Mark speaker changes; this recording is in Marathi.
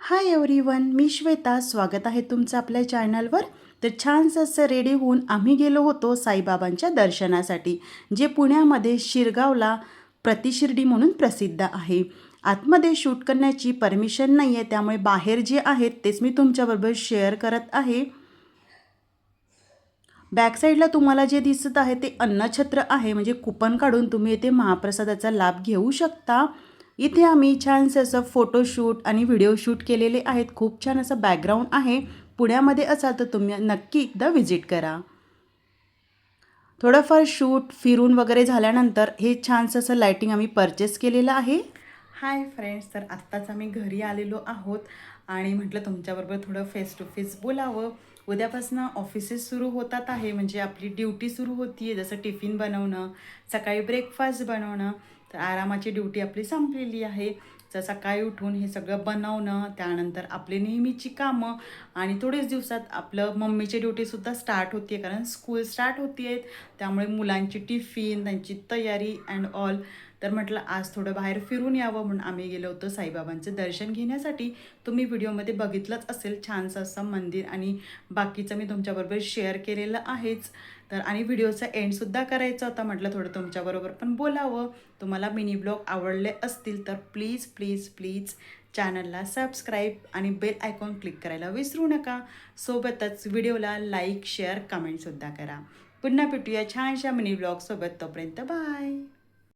Speaker 1: हाय एव्हरीवन, मी श्वेता. स्वागत आहे तुमचं आपल्या चॅनलवर. तर छानसं असं रेडी होऊन आम्ही गेलो होतो साईबाबांच्या दर्शनासाठी, जे पुण्यामध्ये शिरगावला प्रतिशिर्डी म्हणून प्रसिद्ध आहे. आतमध्ये शूट करण्याची परमिशन नाही आहे, त्यामुळे बाहेर जे आहेत तेच मी तुमच्याबरोबर शेअर करत आहे. बॅक साईडला तुम्हाला जे दिसत आहे ते अन्नछत्र आहे, म्हणजे कुपन काढून तुम्ही इथे महाप्रसादाचा लाभ घेऊ शकता. इथे आम्ही छानसे असं फोटोशूट आणि व्हिडिओ शूट केलेले आहेत. खूप छान असं बॅकग्राऊंड आहे. पुण्यामध्ये असाल तर तुम्ही नक्की एकदा व्हिजिट करा. थोडंफार शूट फिरून वगैरे झाल्यानंतर हे छानसं असं लायटिंग आम्ही परचेस केलेलं आहे. हाय फ्रेंड्स, तर आत्ताच आम्ही घरी आलेलो आहोत आणि म्हटलं तुमच्याबरोबर थोडं फेस टू फेस बोलावं. उद्यापासून ऑफिसेस सुरू होतात आहे, म्हणजे आपली ड्युटी सुरू होती आहे. जसं टिफिन बनवणं, सकाळी ब्रेकफास्ट बनवणं. तर आरामाची ड्युटी आपली संपलेली आहे. तर सकाळी उठून हे सगळं बनवणं, त्यानंतर आपली नेहमीची कामं आणि थोडेच दिवसात आपलं मम्मीची ड्युटीसुद्धा स्टार्ट होती आहे, कारण स्कूल स्टार्ट होती आहेत. त्यामुळे मुलांची टिफिन, त्यांची तयारी अँड ऑल. तर म्हटलं आज थोडं बाहेर फिरून यावं म्हणून आम्ही गेलो होतो साईबाबांचं दर्शन घेण्यासाठी. तुम्ही व्हिडिओमध्ये बघितलंच असेल छानसं असं मंदिर, आणि बाकीचं मी तुमच्याबरोबर शेअर केलेलं आहेच. तर आणि व्हिडिओचा एंडसुद्धा करायचा होता. म्हटलं थोडं तुमच्याबरोबर पण बोलावं. तुम्हाला मिनी ब्लॉग आवडले असतील तर प्लीज प्लीज प्लीज चॅनलला सबस्क्राईब आणि बेल आयकॉन क्लिक करायला विसरू नका. सोबतच व्हिडिओला लाईक शेअर कमेंटसुद्धा करा. पुन्हा भेटूया छानशा मिनी ब्लॉगसोबत. तोपर्यंत बाय.